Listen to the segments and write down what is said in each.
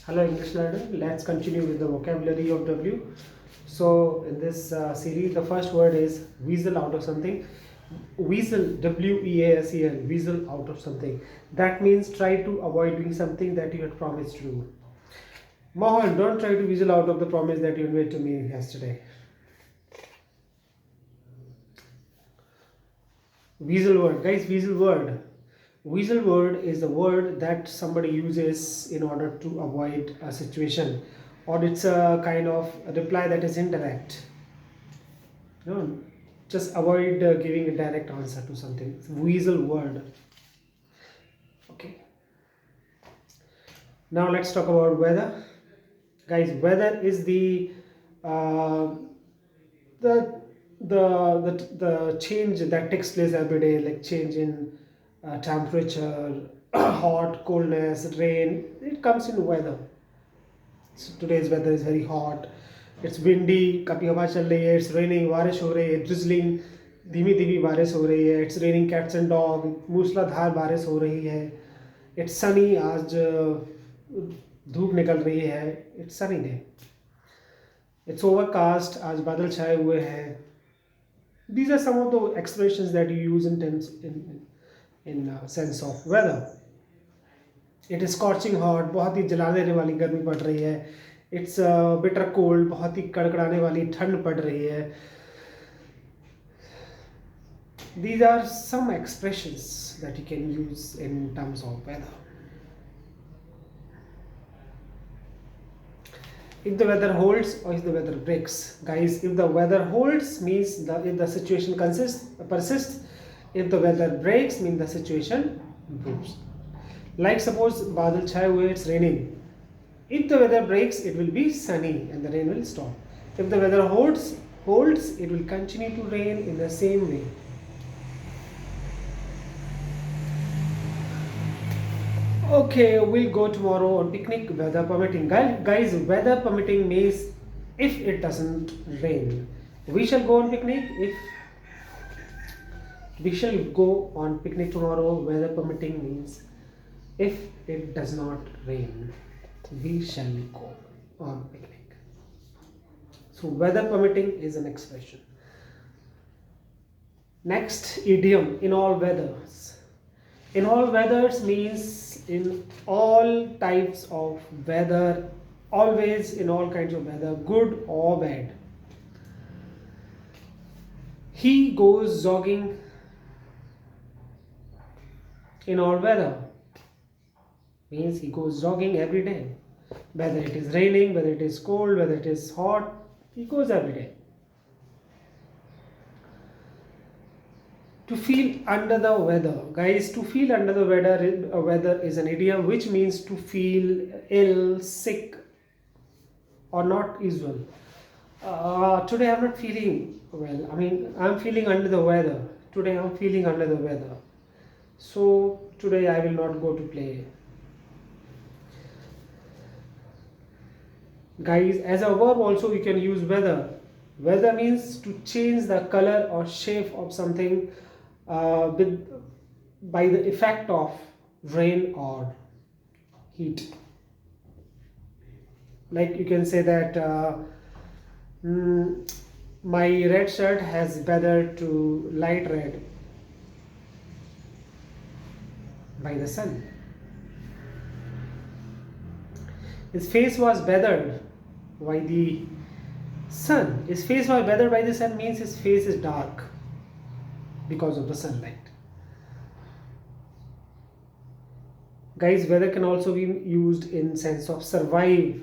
Hello English learner, let's continue with the vocabulary of W. So in this series, the first word is weasel out of something. Weasel, W-E-A-S-E-L, weasel out of something. That means try to avoid doing something that you had promised to do. Mohan, don't try to weasel out of the promise that you made to me yesterday. Weasel word, guys, weasel word. Weasel word is a word that somebody uses in order to avoid a situation, or it's a kind of a reply that is indirect. No, just avoid giving a direct answer to something. It's a weasel word. Okay. Now let's talk about weather, guys. Weather is uh, the the change that takes place every day, like change in temperature, hot, coldness, rain. It comes in weather. So today's weather is very hot. It's windy, कभी हवा चल रही है. It's raining, बारिश हो रही है. Drizzling, धीमी धीमी बारिश हो रही है. It's raining cats and dog, मूसलाधार बारिश हो रही है. It's sunny, आज धूप निकल रही है. It's sunny day. It's overcast, आज बादल छाए हुए हैं. These are some of the expressions that you use in terms in sense of weather. It is scorching hot, बहुत ही जला देने वाली गर्मी पड़ रही है. It's bitter cold, बहुत ही कड़कड़ाने वाली ठंड पड़ रही है. These are some expressions that you can use in terms of weather. If the weather holds or if the weather breaks, guys, if the weather holds means if the situation persists. If the weather breaks means the situation improves. Like suppose बादल छाए हुए, it's raining. If the weather breaks, it will be sunny and the rain will stop. If the weather holds, it will continue to rain in the same way. Okay, we'll go tomorrow on picnic, weather permitting. Guys, weather permitting means if it doesn't rain. We shall go on picnic tomorrow. Weather permitting means if it does not rain, we shall go on picnic. So weather permitting is an expression. Next, idiom, in all weathers. In all weathers means in all types of weather, always in all kinds of weather, good or bad. He goes jogging in all weather means he goes jogging every day. Whether it is raining, whether it is cold, whether it is hot, he goes every day. To feel under the weather, guys, to feel under the weather is an idiom which means to feel ill, sick, or not usual. Today I'm not feeling well. I'm feeling under the weather. Today I'm feeling under the weather. So today I will not go to play. Guys, as a verb also we can use weather. Weather means to change the color or shape of something by the effect of rain or heat. Like you can say that my red shirt has weathered to light red by the sun. His face was weathered by the sun. His face was weathered by the sun means his face is dark because of the sunlight. Guys, weather can also be used in sense of survive,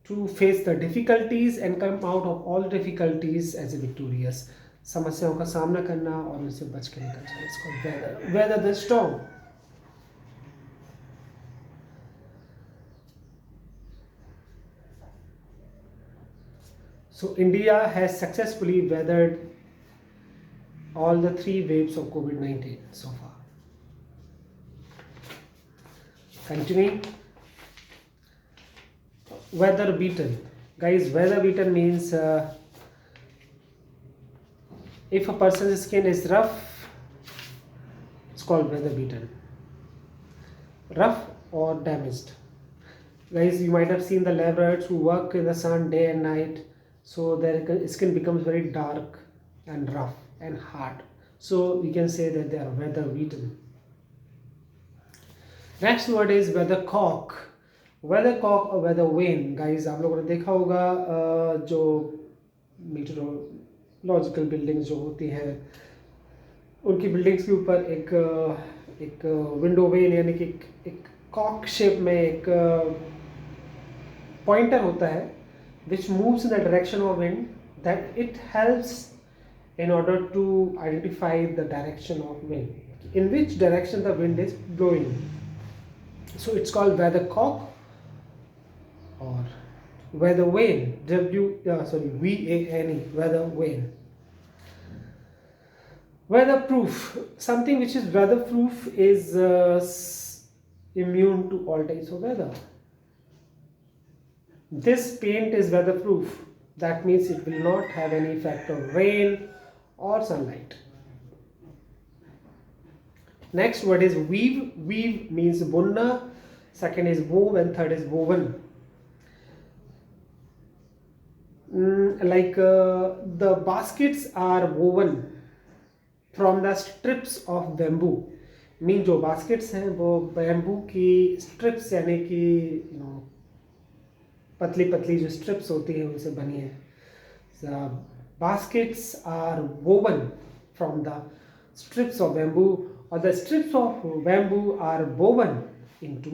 to face the difficulties and come out of all difficulties as a victorious. समस्याओं का सामना करना और उनसे बच के निकल जाना. It's called weather. Weather the storm. So India has successfully weathered all the 3 waves of COVID-19 so far. Continuing. Weather beaten. Guys, weather beaten means if a person's skin is rough, it's called weather beaten. Rough or damaged. Guys, you might have seen the lab rats who work in the sun day and night, so their skin becomes very dark and rough and hard. So we can say that they are weather beaten. Next word is weathercock. Weathercock और weather when. Guys आप लोगों ने देखा होगा जो meteorological buildings जो होती हैं उनकी बिल्डिंग्स के ऊपर एक विंडो वेन यानी कि एक कॉक शेप में एक पॉइंटर होता है विच moves in the direction of wind, that it helps in order to identify the direction of wind, in which direction the wind is blowing. So it's called weathercock or weather vane. VANE, weather vane. Weatherproof. Something which is weatherproof is immune to all types of weather. This paint is weatherproof. That means it will not have any effect of rain or sunlight. Next word is weave. Weave means bunna, second is wove, and third is woven. The baskets are woven from the strips of bamboo. Mean जो baskets हैं वो bamboo की strips यानी कि पतली पतली जो strips होती हैं उनसे बनी है. Baskets are woven from the strips of bamboo, or the strips of bamboo are woven into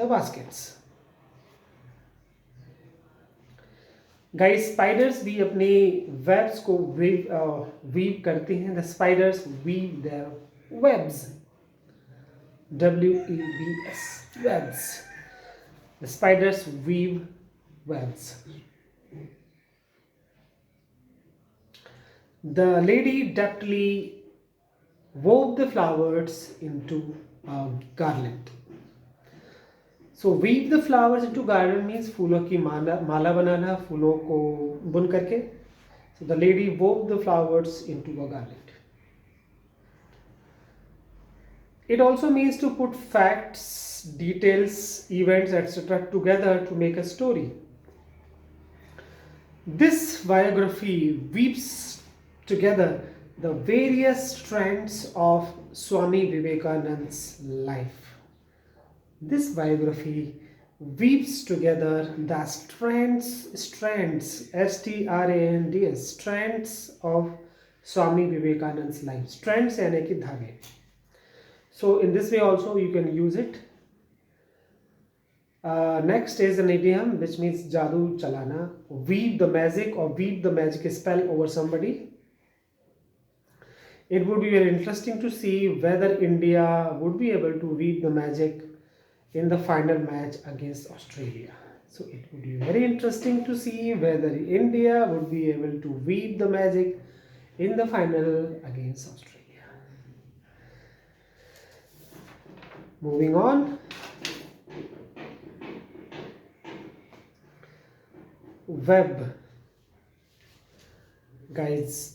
the baskets. Guys, spiders भी अपनी webs को weave करती हैं. The spiders weave their webs. WEBS, webs. The spiders weave webs. The lady deftly wove the flowers into a garland. So weave the flowers into garland means फूलों की माला बनाना, फूलों को बुन करके. So the lady wove the flowers into a garland. It also means to put facts, details, events, etc. together to make a story. This biography weaves together the various strands of Swami Vivekananda's life. This biography weaves together the strands, STRANDS, strands of Swami Vivekananda's life. Strands यानी कि धागे. So in this way also you can use it. Next is an idiom which means jadoo chalana. Weave the magic or weave the magic spell over somebody. It would be very interesting to see whether India would be able to weave the magic in the final match against Australia. So it would be very interesting to see whether India would be able to weave the magic in the final against Australia. Moving on. Web. Guys,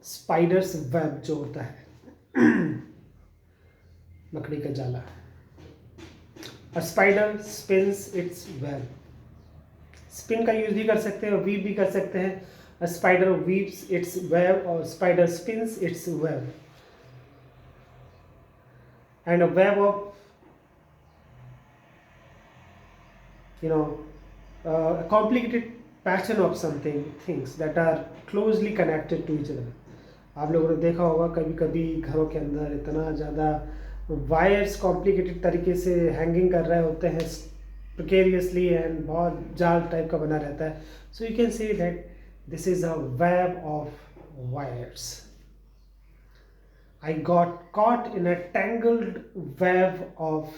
spiders web जो होता है मकड़ी का जाला. A spider spins its web. Spin का use भी कर सकते हैं और वीव भी कर सकते हैं. A spider weaves its web और spider spins its web. And a web of complicated pattern of something, things that are closely connected to each other. आप लोगों ने देखा होगा कभी कभी घरों के अंदर इतना ज़्यादा वायर्स कॉम्प्लिकेटेड तरीके से हैंगिंग कर रहे होते हैं प्रिकेरियसली एंड बहुत जाल टाइप का बना रहता है. So you can say that this is a web of wires. I got caught in a tangled web of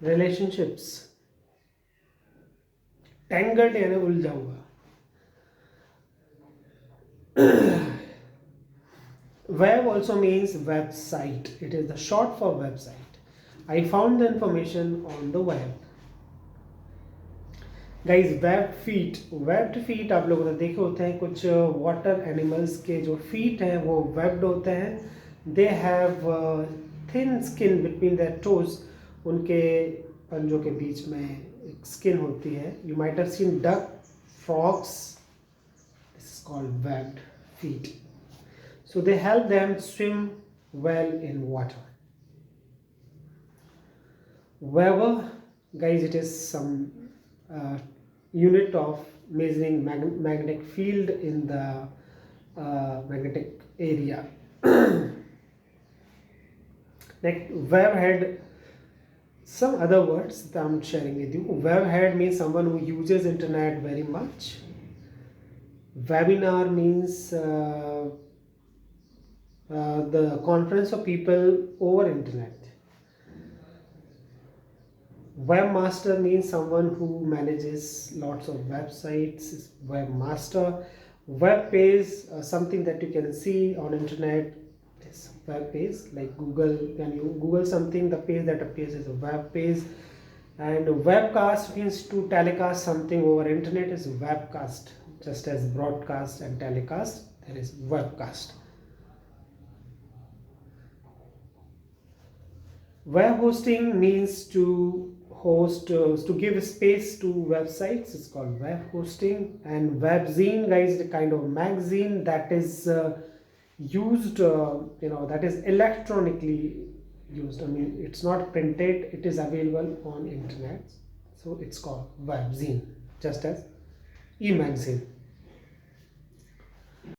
relationships. Tangled यानी उलझा हुआ. Web also means website. It is the short for website. I found the information on the web. Guys, webbed feet. Webbed feet आप लोगों ने देखे होते हैं कुछ water animals के जो feet हैं वो webbed होते हैं. They have thin skin between their toes उनके पंजों के बीच में एक स्किन होती है. You might have seen duck, frogs. This is called webbed feet. So they help them swim well in water. Weber, guys, it is some unit of measuring magnetic field in the magnetic area. Like Webb had some other words that I'm sharing with you. Web head means someone who uses internet very much. Webinar means the conference of people over internet. Webmaster means someone who manages lots of websites. Webmaster. Web page, something that you can see on internet. Is web page, like Google. When you Google something, the page that appears is a web page. And webcast means to telecast something over internet is webcast. Just as broadcast and telecast, there is webcast. Web hosting means to host, to give space to websites. It's called web hosting. And webzine, guys, the kind of magazine that is used, that is electronically used. I mean, it's not printed, it is available on internet. So it's called webzine, just as e-magazine.